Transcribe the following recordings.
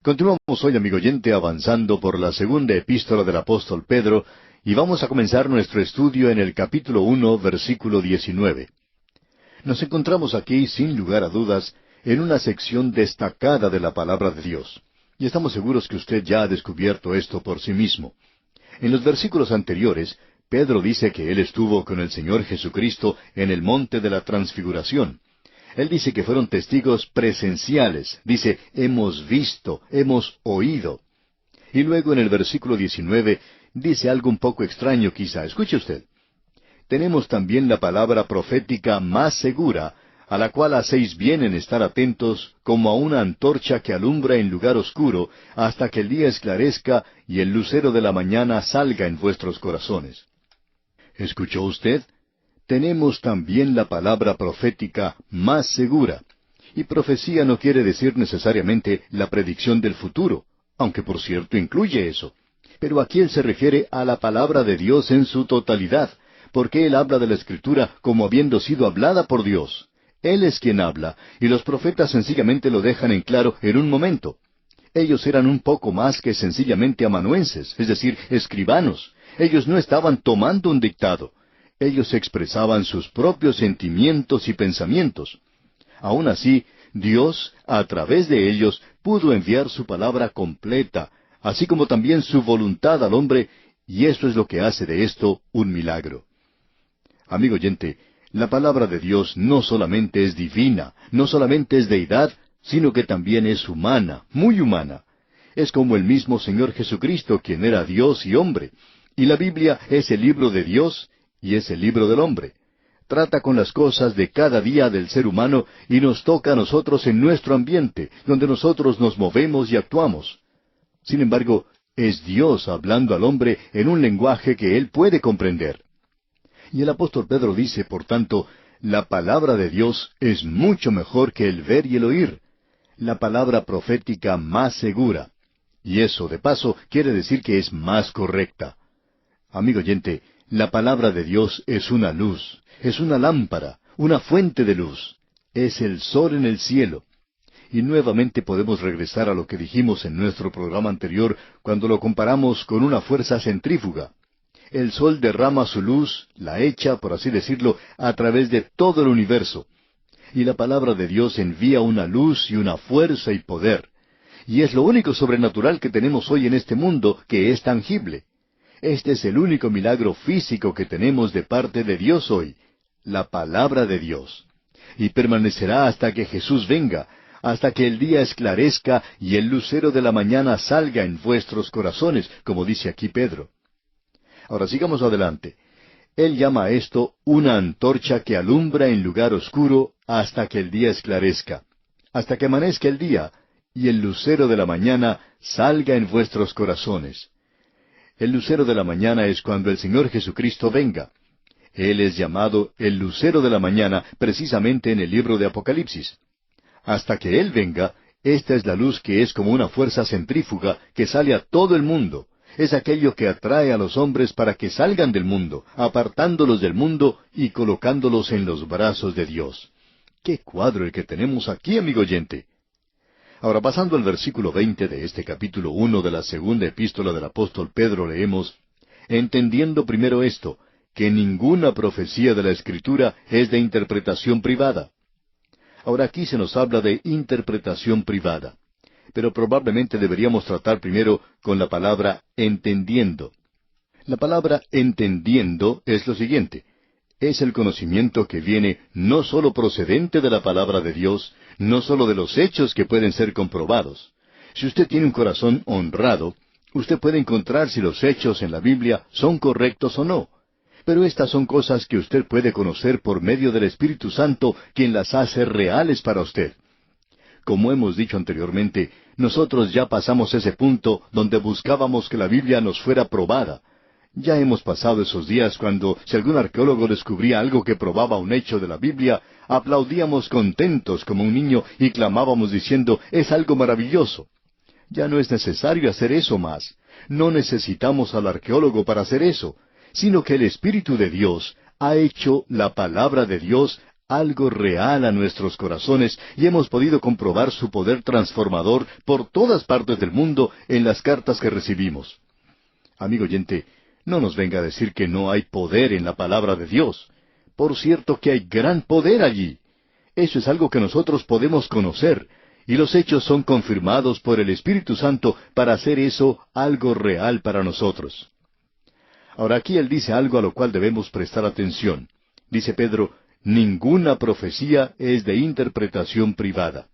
Continuamos hoy, amigo oyente, avanzando por la segunda epístola del apóstol Pedro, y vamos a comenzar nuestro estudio en el capítulo 1, versículo 19. Nos encontramos aquí, sin lugar a dudas, en una sección destacada de la palabra de Dios. Y estamos seguros que usted ya ha descubierto esto por sí mismo. En los versículos anteriores, Pedro dice que él estuvo con el Señor Jesucristo en el monte de la Transfiguración. Él dice que fueron testigos presenciales. Dice, hemos visto, hemos oído. Y luego en el versículo 19 dice algo un poco extraño quizá. Escuche usted. Tenemos también la palabra profética más segura, a la cual hacéis bien en estar atentos como a una antorcha que alumbra en lugar oscuro, hasta que el día esclarezca y el lucero de la mañana salga en vuestros corazones. ¿Escuchó usted? Tenemos también la palabra profética más segura. Y profecía no quiere decir necesariamente la predicción del futuro, aunque por cierto incluye eso. Pero aquí él se refiere a la palabra de Dios en su totalidad, porque él habla de la Escritura como habiendo sido hablada por Dios. Él es quien habla, y los profetas sencillamente lo dejan en claro en un momento. Ellos eran un poco más que sencillamente amanuenses, es decir, escribanos. Ellos no estaban tomando un dictado. Ellos expresaban sus propios sentimientos y pensamientos. Aun así, Dios, a través de ellos, pudo enviar su palabra completa, así como también su voluntad al hombre, y eso es lo que hace de esto un milagro. Amigo oyente, la palabra de Dios no solamente es divina, no solamente es deidad, sino que también es humana, muy humana. Es como el mismo Señor Jesucristo, quien era Dios y hombre. Y la Biblia es el libro de Dios y es el libro del hombre. Trata con las cosas de cada día del ser humano y nos toca a nosotros en nuestro ambiente, donde nosotros nos movemos y actuamos. Sin embargo, es Dios hablando al hombre en un lenguaje que él puede comprender. Y el apóstol Pedro dice, por tanto, la palabra de Dios es mucho mejor que el ver y el oír, la palabra profética más segura. Y eso, de paso, quiere decir que es más correcta. Amigo oyente, la palabra de Dios es una luz, es una lámpara, una fuente de luz. Es el sol en el cielo. Y nuevamente podemos regresar a lo que dijimos en nuestro programa anterior cuando lo comparamos con una fuerza centrífuga. El sol derrama su luz, la echa, por así decirlo, a través de todo el universo. Y la palabra de Dios envía una luz y una fuerza y poder. Y es lo único sobrenatural que tenemos hoy en este mundo que es tangible. Este es el único milagro físico que tenemos de parte de Dios hoy, la palabra de Dios. Y permanecerá hasta que Jesús venga, hasta que el día esclarezca y el lucero de la mañana salga en vuestros corazones, como dice aquí Pedro. Ahora sigamos adelante. Él llama a esto una antorcha que alumbra en lugar oscuro hasta que el día esclarezca, hasta que amanezca el día y el lucero de la mañana salga en vuestros corazones. El lucero de la mañana es cuando el Señor Jesucristo venga. Él es llamado el lucero de la mañana precisamente en el libro de Apocalipsis. Hasta que Él venga, esta es la luz que es como una fuerza centrífuga que sale a todo el mundo. Es aquello que atrae a los hombres para que salgan del mundo, apartándolos del mundo y colocándolos en los brazos de Dios. ¡Qué cuadro el que tenemos aquí, amigo oyente! Ahora, pasando al versículo 20 de este capítulo 1 de la segunda epístola del apóstol Pedro, leemos, entendiendo primero esto, que ninguna profecía de la Escritura es de interpretación privada. Ahora aquí se nos habla de interpretación privada, pero probablemente deberíamos tratar primero con la palabra entendiendo. La palabra entendiendo es lo siguiente. Es el conocimiento que viene no sólo procedente de la palabra de Dios, no sólo de los hechos que pueden ser comprobados. Si usted tiene un corazón honrado, usted puede encontrar si los hechos en la Biblia son correctos o no. Pero estas son cosas que usted puede conocer por medio del Espíritu Santo, quien las hace reales para usted. Como hemos dicho anteriormente, nosotros ya pasamos ese punto donde buscábamos que la Biblia nos fuera probada. Ya hemos pasado esos días cuando, si algún arqueólogo descubría algo que probaba un hecho de la Biblia, aplaudíamos contentos como un niño y clamábamos diciendo, es algo maravilloso. Ya no es necesario hacer eso más. No necesitamos al arqueólogo para hacer eso, sino que el Espíritu de Dios ha hecho la palabra de Dios algo real a nuestros corazones y hemos podido comprobar su poder transformador por todas partes del mundo en las cartas que recibimos. Amigo oyente, no nos venga a decir que no hay poder en la palabra de Dios. Por cierto que hay gran poder allí. Eso es algo que nosotros podemos conocer, y los hechos son confirmados por el Espíritu Santo para hacer eso algo real para nosotros. Ahora aquí él dice algo a lo cual debemos prestar atención. Dice Pedro, ninguna profecía es de interpretación privada.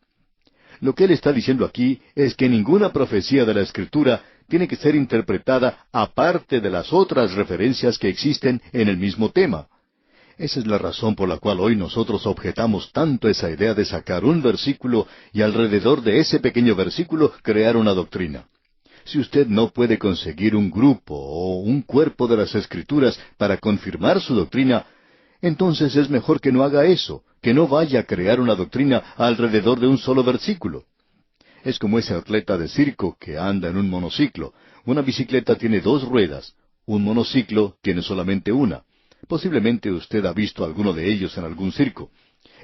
Lo que él está diciendo aquí es que ninguna profecía de la Escritura tiene que ser interpretada aparte de las otras referencias que existen en el mismo tema. Esa es la razón por la cual hoy nosotros objetamos tanto esa idea de sacar un versículo y alrededor de ese pequeño versículo crear una doctrina. Si usted no puede conseguir un grupo o un cuerpo de las Escrituras para confirmar su doctrina, entonces es mejor que no haga eso, que no vaya a crear una doctrina alrededor de un solo versículo. Es como ese atleta de circo que anda en un monociclo. Una bicicleta tiene dos ruedas, un monociclo tiene solamente una. Posiblemente usted ha visto alguno de ellos en algún circo.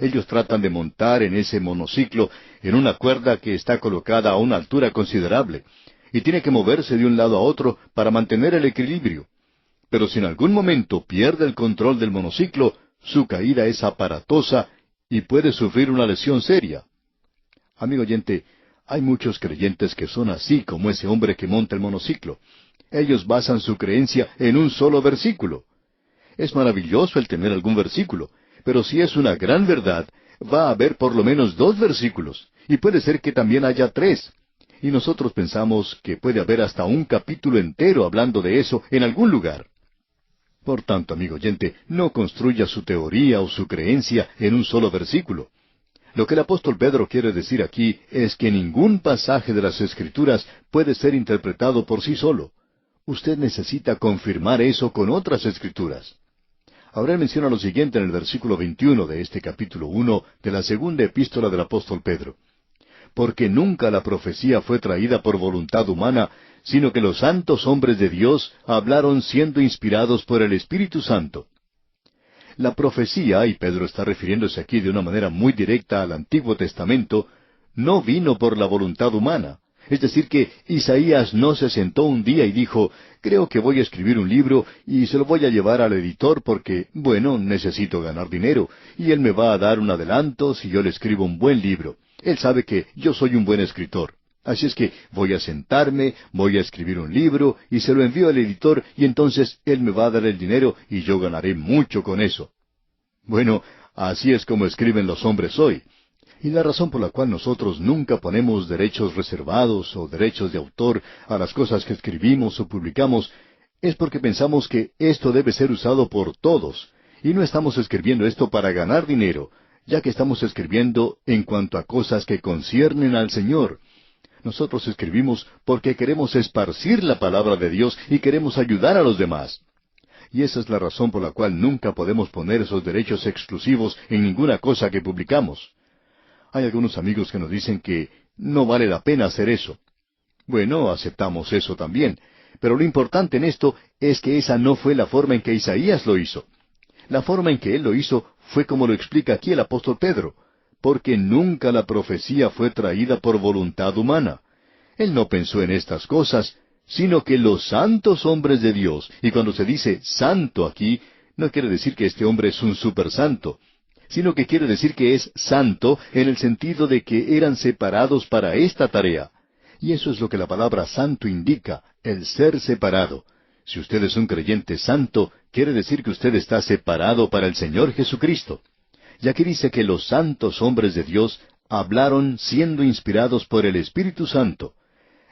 Ellos tratan de montar en ese monociclo en una cuerda que está colocada a una altura considerable, y tiene que moverse de un lado a otro para mantener el equilibrio. Pero si en algún momento pierde el control del monociclo, su caída es aparatosa y puede sufrir una lesión seria. Amigo oyente, hay muchos creyentes que son así como ese hombre que monta el monociclo. Ellos basan su creencia en un solo versículo. Es maravilloso el tener algún versículo, pero si es una gran verdad, va a haber por lo menos 2 versículos, y puede ser que también haya 3. Y nosotros pensamos que puede haber hasta un capítulo entero hablando de eso en algún lugar. Por tanto, amigo oyente, no construya su teoría o su creencia en un solo versículo. Lo que el apóstol Pedro quiere decir aquí es que ningún pasaje de las Escrituras puede ser interpretado por sí solo. Usted necesita confirmar eso con otras Escrituras. Ahora él menciona lo siguiente en el versículo 21 de este capítulo 1 de la segunda epístola del apóstol Pedro. Porque nunca la profecía fue traída por voluntad humana, sino que los santos hombres de Dios hablaron siendo inspirados por el Espíritu Santo. La profecía, y Pedro está refiriéndose aquí de una manera muy directa al Antiguo Testamento, no vino por la voluntad humana. Es decir, que Isaías no se sentó un día y dijo, creo que voy a escribir un libro y se lo voy a llevar al editor porque, bueno, necesito ganar dinero, y él me va a dar un adelanto si yo le escribo un buen libro. Él sabe que yo soy un buen escritor. Así es que voy a sentarme, voy a escribir un libro y se lo envío al editor y entonces él me va a dar el dinero y yo ganaré mucho con eso. Bueno, así es como escriben los hombres hoy. Y la razón por la cual nosotros nunca ponemos derechos reservados o derechos de autor a las cosas que escribimos o publicamos es porque pensamos que esto debe ser usado por todos, y no estamos escribiendo esto para ganar dinero, ya que estamos escribiendo en cuanto a cosas que conciernen al Señor. Nosotros escribimos porque queremos esparcir la palabra de Dios y queremos ayudar a los demás. Y esa es la razón por la cual nunca podemos poner esos derechos exclusivos en ninguna cosa que publicamos. Hay algunos amigos que nos dicen que no vale la pena hacer eso. Bueno, aceptamos eso también, pero lo importante en esto es que esa no fue la forma en que Isaías lo hizo. La forma en que él lo hizo fue como lo explica aquí el apóstol Pedro, porque nunca la profecía fue traída por voluntad humana. Él no pensó en estas cosas, sino que los santos hombres de Dios, y cuando se dice santo aquí, no quiere decir que este hombre es un supersanto, sino que quiere decir que es santo en el sentido de que eran separados para esta tarea. Y eso es lo que la palabra santo indica, el ser separado. Si usted es un creyente santo, quiere decir que usted está separado para el Señor Jesucristo. Y aquí dice que los santos hombres de Dios hablaron siendo inspirados por el Espíritu Santo.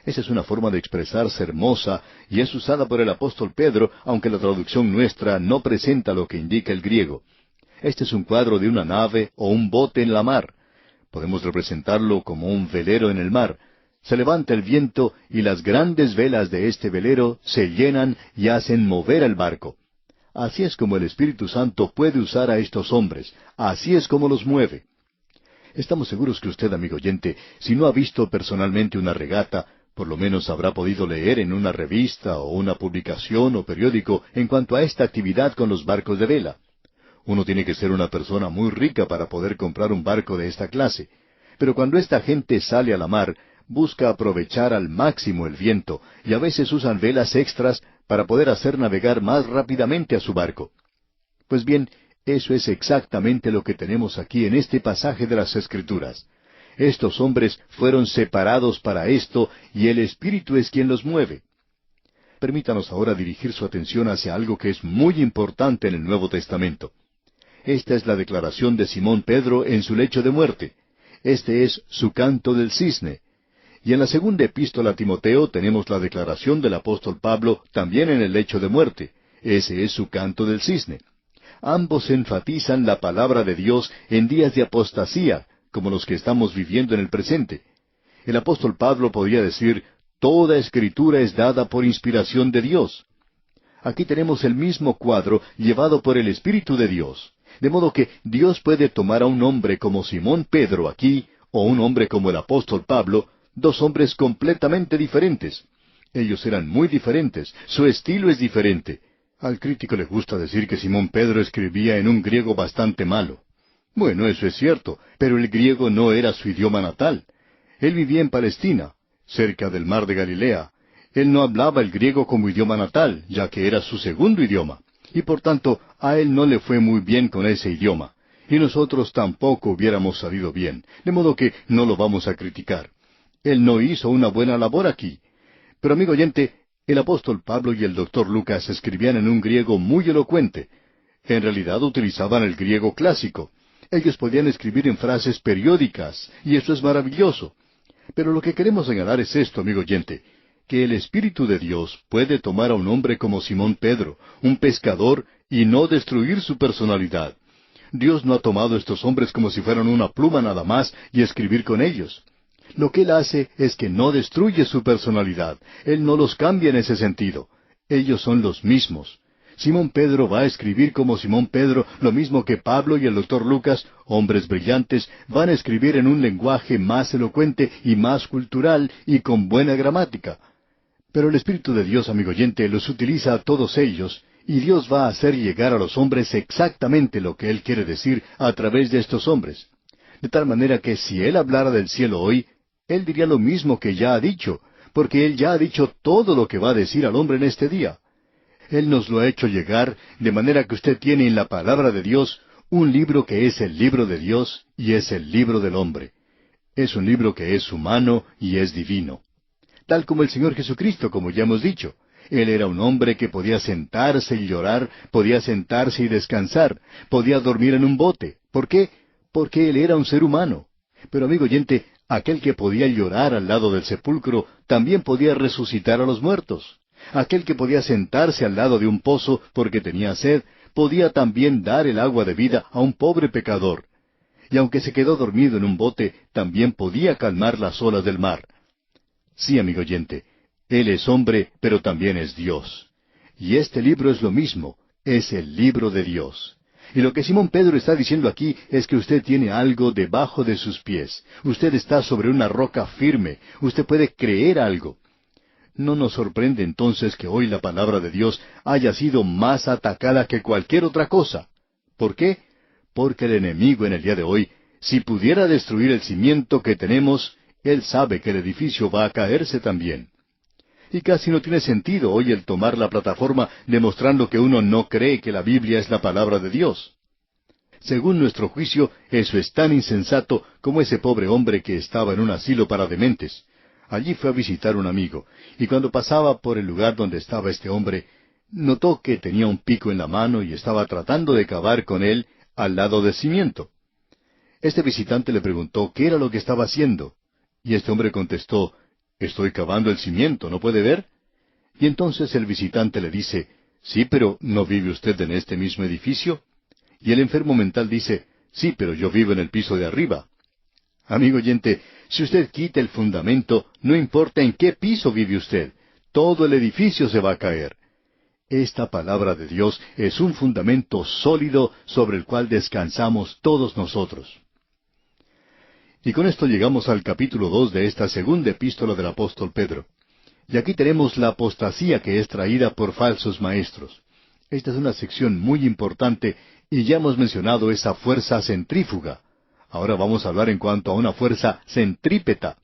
Esa es una forma de expresarse hermosa y es usada por el apóstol Pedro, aunque la traducción nuestra no presenta lo que indica el griego. Este es un cuadro de una nave o un bote en la mar. Podemos representarlo como un velero en el mar. Se levanta el viento y las grandes velas de este velero se llenan y hacen mover el barco. Así es como el Espíritu Santo puede usar a estos hombres. Así es como los mueve. Estamos seguros que usted, amigo oyente, si no ha visto personalmente una regata, por lo menos habrá podido leer en una revista o una publicación o periódico en cuanto a esta actividad con los barcos de vela. Uno tiene que ser una persona muy rica para poder comprar un barco de esta clase. Pero cuando esta gente sale a la mar, busca aprovechar al máximo el viento, y a veces usan velas extras para poder hacer navegar más rápidamente a su barco. Pues bien, eso es exactamente lo que tenemos aquí en este pasaje de las Escrituras. Estos hombres fueron separados para esto, y el Espíritu es quien los mueve. Permítanos ahora dirigir su atención hacia algo que es muy importante en el Nuevo Testamento. Esta es la declaración de Simón Pedro en su lecho de muerte. Este es su canto del cisne. Y en la segunda epístola a Timoteo tenemos la declaración del apóstol Pablo también en el lecho de muerte. Ese es su canto del cisne. Ambos enfatizan la palabra de Dios en días de apostasía, como los que estamos viviendo en el presente. El apóstol Pablo podía decir, toda escritura es dada por inspiración de Dios. Aquí tenemos el mismo cuadro llevado por el Espíritu de Dios. De modo que Dios puede tomar a un hombre como Simón Pedro aquí, o un hombre como el apóstol Pablo, dos hombres completamente diferentes. Ellos eran muy diferentes, su estilo es diferente. Al crítico le gusta decir que Simón Pedro escribía en un griego bastante malo. Bueno, eso es cierto, pero el griego no era su idioma natal. Él vivía en Palestina, cerca del mar de Galilea. Él no hablaba el griego como idioma natal, ya que era su segundo idioma. Y por tanto, a él no le fue muy bien con ese idioma. Y nosotros tampoco hubiéramos salido bien, de modo que no lo vamos a criticar. Él no hizo una buena labor aquí. Pero amigo oyente, el apóstol Pablo y el doctor Lucas escribían en un griego muy elocuente. En realidad utilizaban el griego clásico. Ellos podían escribir en frases periódicas, y eso es maravilloso. Pero lo que queremos señalar es esto, amigo oyente, que el Espíritu de Dios puede tomar a un hombre como Simón Pedro, un pescador, y no destruir su personalidad. Dios no ha tomado a estos hombres como si fueran una pluma nada más y escribir con ellos. Lo que Él hace es que no destruye su personalidad. Él no los cambia en ese sentido. Ellos son los mismos. Simón Pedro va a escribir como Simón Pedro, lo mismo que Pablo y el doctor Lucas, hombres brillantes, van a escribir en un lenguaje más elocuente y más cultural y con buena gramática. Pero el Espíritu de Dios, amigo oyente, los utiliza a todos ellos, y Dios va a hacer llegar a los hombres exactamente lo que Él quiere decir a través de estos hombres. De tal manera que si Él hablara del cielo hoy, Él diría lo mismo que ya ha dicho, porque Él ya ha dicho todo lo que va a decir al hombre en este día. Él nos lo ha hecho llegar, de manera que usted tiene en la palabra de Dios un libro que es el libro de Dios y es el libro del hombre. Es un libro que es humano y es divino. Tal como el Señor Jesucristo, como ya hemos dicho. Él era un hombre que podía sentarse y llorar, podía sentarse y descansar, podía dormir en un bote. ¿Por qué? Porque Él era un ser humano. Pero amigo oyente, aquel que podía llorar al lado del sepulcro, también podía resucitar a los muertos. Aquel que podía sentarse al lado de un pozo porque tenía sed, podía también dar el agua de vida a un pobre pecador. Y aunque se quedó dormido en un bote, también podía calmar las olas del mar. Sí, amigo oyente, Él es hombre, pero también es Dios. Y este libro es lo mismo, es el libro de Dios. Y lo que Simón Pedro está diciendo aquí es que usted tiene algo debajo de sus pies. Usted está sobre una roca firme. Usted puede creer algo. No nos sorprende entonces que hoy la palabra de Dios haya sido más atacada que cualquier otra cosa. ¿Por qué? Porque el enemigo en el día de hoy, si pudiera destruir el cimiento que tenemos, él sabe que el edificio va a caerse también. Y casi no tiene sentido hoy el tomar la plataforma demostrando que uno no cree que la Biblia es la palabra de Dios. Según nuestro juicio, eso es tan insensato como ese pobre hombre que estaba en un asilo para dementes. Allí fue a visitar un amigo, y cuando pasaba por el lugar donde estaba este hombre, notó que tenía un pico en la mano y estaba tratando de cavar con él al lado del cimiento. Este visitante le preguntó qué era lo que estaba haciendo, y este hombre contestó, «Estoy cavando el cimiento, ¿no puede ver?» Y entonces el visitante le dice, «Sí, pero ¿no vive usted en este mismo edificio?» Y el enfermo mental dice, «Sí, pero yo vivo en el piso de arriba». Amigo oyente, si usted quita el fundamento, no importa en qué piso vive usted, todo el edificio se va a caer. Esta palabra de Dios es un fundamento sólido sobre el cual descansamos todos nosotros. Y con esto llegamos al capítulo 2 de esta segunda epístola del apóstol Pedro. Y aquí tenemos la apostasía que es traída por falsos maestros. Esta es una sección muy importante Y ya hemos mencionado esa fuerza centrífuga. Ahora vamos a hablar en cuanto a una fuerza centrípeta.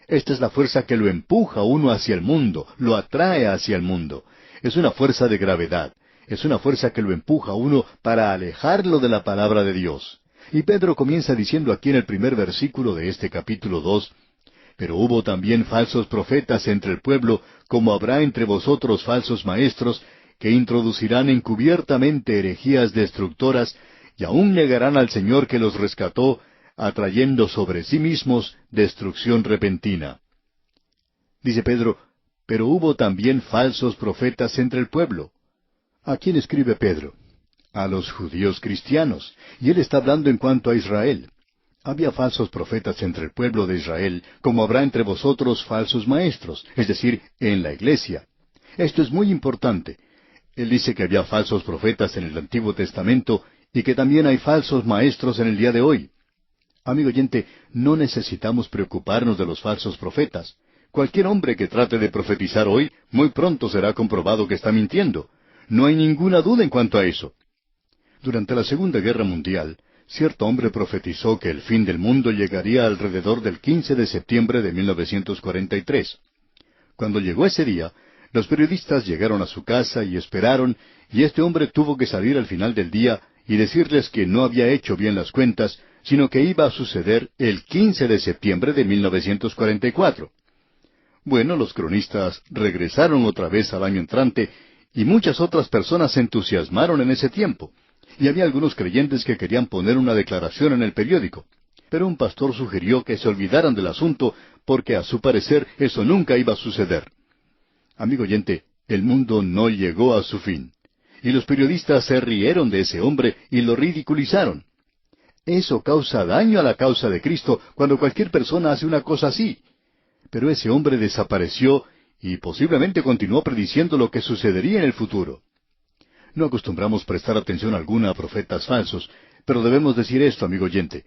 Esta es la fuerza que lo empuja a uno hacia el mundo, lo atrae hacia el mundo. Es una fuerza de gravedad. Es una fuerza que lo empuja a uno para alejarlo de la palabra de Dios. Y Pedro comienza diciendo aquí en el primer versículo de este capítulo 2, pero hubo también falsos profetas entre el pueblo, como habrá entre vosotros falsos maestros, que introducirán encubiertamente herejías destructoras, y aún negarán al Señor que los rescató, atrayendo sobre sí mismos destrucción repentina. Dice Pedro, pero hubo también falsos profetas entre el pueblo. ¿A quién escribe Pedro? A los judíos cristianos, y él está hablando en cuanto a Israel. Había falsos profetas entre el pueblo de Israel, como habrá entre vosotros falsos maestros, es decir, en la iglesia. Esto es muy importante. Él dice que había falsos profetas en el Antiguo Testamento y que también hay falsos maestros en el día de hoy. Amigo oyente, no necesitamos preocuparnos de los falsos profetas. Cualquier hombre que trate de profetizar hoy, muy pronto será comprobado que está mintiendo. No hay ninguna duda en cuanto a eso. Durante la Segunda Guerra Mundial, cierto hombre profetizó que el fin del mundo llegaría alrededor del 15 de septiembre de 1943. Cuando llegó ese día, los periodistas llegaron a su casa y esperaron, y este hombre tuvo que salir al final del día y decirles que no había hecho bien las cuentas, sino que iba a suceder el 15 de septiembre de 1944. Bueno, los cronistas regresaron otra vez al año entrante, y muchas otras personas se entusiasmaron en ese tiempo. Y había algunos creyentes que querían poner una declaración en el periódico. Pero un pastor sugirió que se olvidaran del asunto, porque a su parecer eso nunca iba a suceder. Amigo oyente, el mundo no llegó a su fin. Y los periodistas se rieron de ese hombre y lo ridiculizaron. Eso causa daño a la causa de Cristo cuando cualquier persona hace una cosa así. Pero ese hombre desapareció y posiblemente continuó prediciendo lo que sucedería en el futuro. No acostumbramos prestar atención alguna a profetas falsos, pero debemos decir esto, amigo oyente.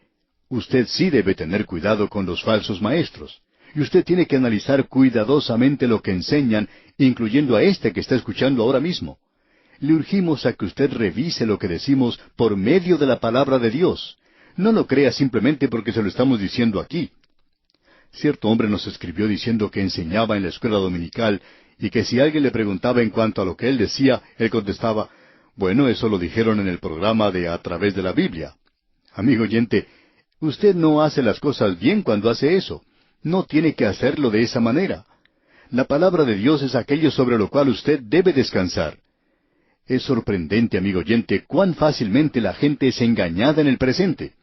Usted sí debe tener cuidado con los falsos maestros. Y usted tiene que analizar cuidadosamente lo que enseñan, incluyendo a este que está escuchando ahora mismo. Le urgimos a que usted revise lo que decimos por medio de la palabra de Dios. No lo crea simplemente porque se lo estamos diciendo aquí. Cierto hombre nos escribió diciendo que enseñaba en la escuela dominical y que si alguien le preguntaba en cuanto a lo que él decía, él contestaba, bueno, eso lo dijeron en el programa de A Través de la Biblia. Amigo oyente, usted no hace las cosas bien cuando hace eso. No tiene que hacerlo de esa manera. La palabra de Dios es aquello sobre lo cual usted debe descansar. Es sorprendente, amigo oyente, cuán fácilmente la gente es engañada en el presente.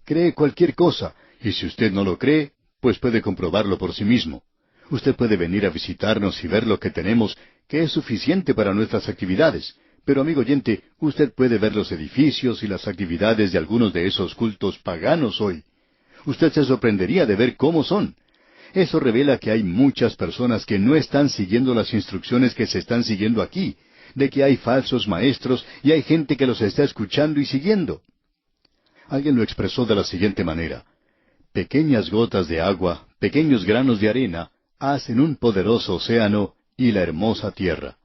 Cree cualquier cosa, y si usted no lo cree, pues puede comprobarlo por sí mismo. Usted puede venir a visitarnos y ver lo que tenemos, que es suficiente para nuestras actividades. Pero, amigo oyente, usted puede ver los edificios y las actividades de algunos de esos cultos paganos hoy. Usted se sorprendería de ver cómo son. Eso revela que hay muchas personas que no están siguiendo las instrucciones que se están siguiendo aquí, de que hay falsos maestros y hay gente que los está escuchando y siguiendo. Alguien lo expresó de la siguiente manera. Pequeñas gotas de agua, pequeños granos de arena, hacen un poderoso océano y la hermosa tierra.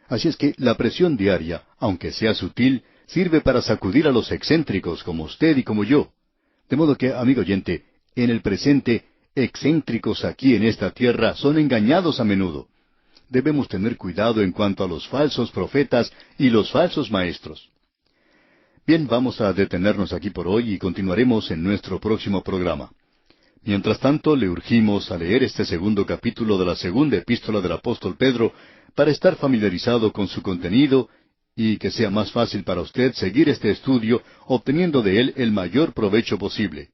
Así es que la presión diaria, aunque sea sutil, sirve para sacudir a los excéntricos como usted y como yo. De modo que, amigo oyente, en el presente, excéntricos aquí en esta tierra son engañados a menudo. Debemos tener cuidado en cuanto a los falsos profetas y los falsos maestros. Bien, vamos a detenernos aquí por hoy y continuaremos en nuestro próximo programa. Mientras tanto, le urgimos a leer este segundo capítulo de la segunda epístola del apóstol Pedro para estar familiarizado con su contenido y que sea más fácil para usted seguir este estudio obteniendo de él el mayor provecho posible.